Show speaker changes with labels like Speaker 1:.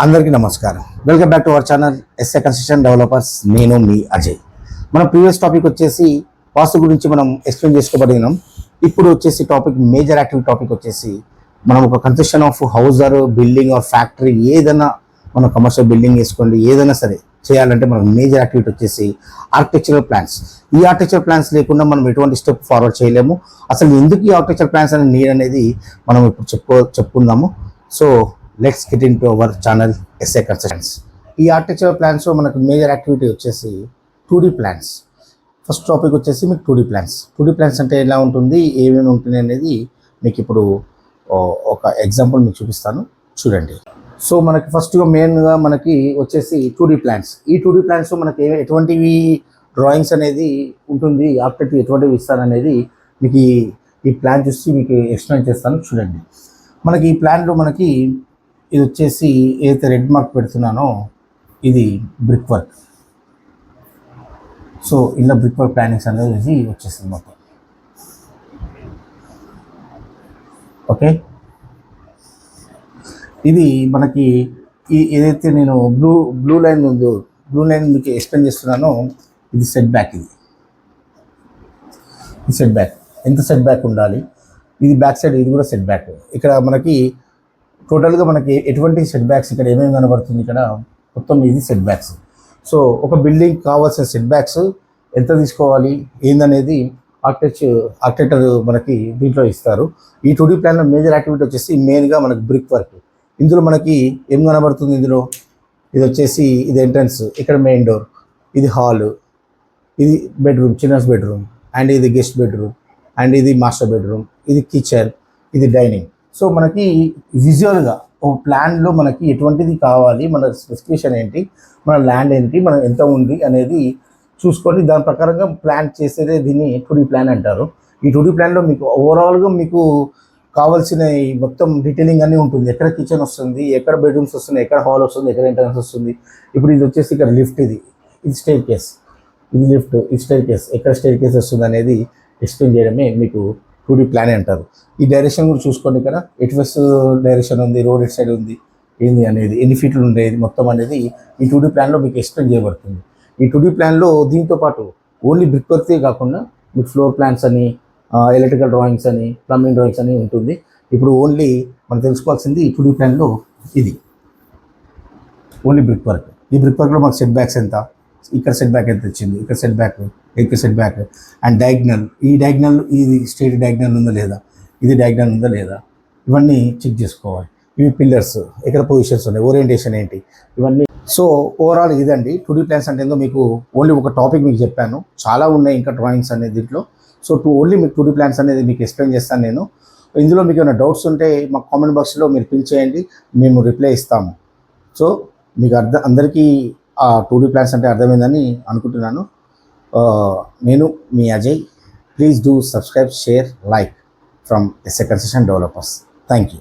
Speaker 1: అందరికీ నమస్కారం. Welcome back to our channel SA construction developers. నేను మీ అజయ్. మన ప్రీవియస్ టాపిక్ వచ్చేసి వాస్తు గురించి మనం ఎక్స్ప్లెయిన్ చేసుకోబడినాం. ఇప్పుడు వచ్చేసి మేజర్ యాక్టివ్ టాపిక్ వచ్చేసి మనం ఒక construction of house or building or factory ఏదైనా మనం కమర్షియల్ బిల్డింగ్ వేసుకోండి, ఏదైనా సరే చేయాలంటే మనకు మేజర్ యాక్టివిటీ వచ్చేసి ఆర్కిటెక్చరల్ ప్లాన్స్. ఈ ఆర్కిటెక్చరల్ ప్లాన్స్ లేకుండా మనం ఎటువంటి స్టెప్ ఫార్వర్డ్ చేయలేము. అసలు ఎందుకు ఈ ఆర్కిటెక్చరల్ ప్లాన్స్ అనేది నీడ్ అనేది మనం ఇప్పుడు చెప్పుకుందాము. So let's get in to our channel SA constructions. ఈ ఆర్కిటెక్చరల్ ప్లాన్స్లో మనకు మేజర్ యాక్టివిటీ వచ్చేసి 2D ప్లాన్స్. ఫస్ట్ టాపిక్ వచ్చేసి మీకు 2D ప్లాన్స్. 2D ప్లాన్స్ అంటే ఎలా ఉంటుంది, ఏమేమి ఉంటుంది అనేది మీకు ఇప్పుడు ఒక ఎగ్జాంపుల్ మీకు చూపిస్తాను, చూడండి. సో మనకి ఫస్ట్గా మెయిన్గా మనకి వచ్చేసి 2D ప్లాన్స్. ఈ 2D ప్లాన్స్లో మనకి ఎటువంటివి డ్రాయింగ్స్ అనేది ఉంటుంది, ఆర్కిటెక్ట్ ఎటువంటివి ఇస్తారనేది మీకు ఈ ప్లాన్ చూసి మీకు ఎక్స్ప్లెయిన్ చేస్తాను, చూడండి. మనకి ఈ ప్లాన్లో మనకి ఇది వచ్చేసి ఏదైతే రెడ్ మార్క్ పెడుతున్నానో ఇది బ్రిక్ వర్క్. సో ఇలా బ్రిక్ వర్క్ ప్లానింగ్స్ అనేది వచ్చేసింది మొత్తం. ఓకే, ఇది మనకి ఏదైతే నేను బ్లూ లైన్ ఉందో, బ్లూ లైన్ మీకు ఎక్స్ప్లెయిన్ చేస్తున్నానో ఇది సెట్ బ్యాక్. ఇది సెట్ బ్యాక్ ఎంత సెట్ బ్యాక్ ఉండాలి, ఇది బ్యాక్ సైడ్, ఇది కూడా సెట్ బ్యాక్. ఇక్కడ మనకి టోటల్గా మనకి ఎటువంటి సెట్ బ్యాక్స్ ఇక్కడ ఏమేమి కనబడుతుంది, ఇక్కడ మొత్తం ఇది సెట్ బ్యాక్స్. సో ఒక బిల్డింగ్ కావాల్సిన సెట్ బ్యాక్స్ ఎంత తీసుకోవాలి ఏందనేది ఆర్కిటెక్టర్ మనకి దీంట్లో ఇస్తారు. ఈ 2D ప్లాన్లో మేజర్ యాక్టివిటీ వచ్చేసి మెయిన్గా మనకి బ్రిక్ వర్క్. ఇందులో మనకి ఏం కనబడుతుంది, ఇందులో ఇది వచ్చేసి ఇది ఎంట్రన్స్, ఇక్కడ మెయిన్ డోర్, ఇది హాల్, ఇది బెడ్రూమ్, చిల్డ్రన్స్ బెడ్రూమ్, అండ్ ఇది గెస్ట్ బెడ్రూమ్, అండ్ ఇది మాస్టర్ బెడ్రూమ్, ఇది కిచెన్, ఇది డైనింగ్. సో మనకి విజువల్గా ఒక ప్లాన్లో మనకి ఎటువంటిది కావాలి, మన స్పెసిఫికేషన్ ఏంటి, మన ల్యాండ్ ఏంటి, మనం ఎంత ఉంది అనేది చూసుకొని దాని ప్రకారంగా ప్లాన్ చేసేదే దీన్ని 2D ప్లాన్ అంటారు. ఈ 2D ప్లాన్లో మీకు ఓవరాల్గా మీకు కావాల్సిన మొత్తం డీటెయిలింగ్ అన్నీ ఉంటుంది. ఎక్కడ కిచెన్ వస్తుంది, ఎక్కడ బెడ్రూమ్స్ వస్తుంది, ఎక్కడ హాల్ వస్తుంది, ఎక్కడ ఎంట్రన్స్ వస్తుంది. ఇప్పుడు ఇది వచ్చేసి ఇక్కడ లిఫ్ట్, ఇది స్టైర్ కేస్, ఇది లిఫ్ట్, ఇది స్టైర్ కేస్, ఎక్కడ స్టైర్ కేస్ వస్తుంది అనేది ఎక్స్ప్లెయిన్ చేయడమే మీకు 2D ప్లాన్ అంటారు. ఈ డైరెక్షన్ కూడా చూసుకోండి, ఇక్కడ ఎటు వెస్ట్ డైరెక్షన్ ఉంది, రోడ్ ఎట్ సైడ్ ఉంది, ఏంది అనేది, ఎన్ని ఫీట్లు ఉండేది మొత్తం అనేది ఈ 2D ప్లాన్లో మీకు ఎక్స్ప్లెయిన్ చేయబడుతుంది. ఈ 2D ప్లాన్లో దీంతో పాటు ఓన్లీ బ్రిక్ వర్కే కాకుండా మీకు ఫ్లోర్ ప్లాన్స్ అని, ఎలక్ట్రికల్ డ్రాయింగ్స్ అని, ప్లంబింగ్ డ్రాయింగ్స్ అని ఉంటుంది. ఇప్పుడు ఓన్లీ మనం తెలుసుకోవాల్సింది ఈ 2D ప్లాన్లో ఇది ఓన్లీ బ్రిక్ వర్క్. ఈ బ్రిక్ వర్క్లో మనకు సెట్ బ్యాక్స్ ఎంత, ఇక్కడ సెట్ బ్యాక్ ఎంత వచ్చింది, ఇక్కడ సెట్ బ్యాక్, ఇక్కడ సెట్ బ్యాక్, అండ్ డయాగ్నల్, ఈ డయాగ్నల్ ఇది స్ట్రైట్ డయాగ్నల్ ఉందా లేదా, ఇది డయాగ్నల్ ఉందా లేదా, ఇవన్నీ చెక్ చేసుకోవాలి. ఇవి పిల్లర్స్, ఎక్కడ పొజిషన్స్ ఉన్నాయి, ఓరియంటేషన్ ఏంటి, ఇవన్నీ. సో ఓవరాల్ ఇదండి 2D ప్లాన్స్ అంటే ఏందో మీకు ఓన్లీ ఒక టాపిక్ మీకు చెప్పాను. చాలా ఉన్నాయి ఇంకా డ్రాయింగ్స్ అనేది దీంట్లో. సో ఓన్లీ మీకు 2D ప్లాన్స్ అనేది మీకు ఎక్స్ప్లెయిన్ చేస్తాను నేను. ఇందులో మీకు ఏమైనా డౌట్స్ ఉంటే మా కామెంట్ బాక్స్లో మీరు పిన్ చేయండి, మేము రిప్లై ఇస్తాము. సో మీకు అందరికీ ఆ 2D ప్లాన్స్ అంటే అర్థమైందని అనుకుంటున్నాను. నేను మీ Ajay. Please do subscribe, share, like from SA construction developers. Thank you.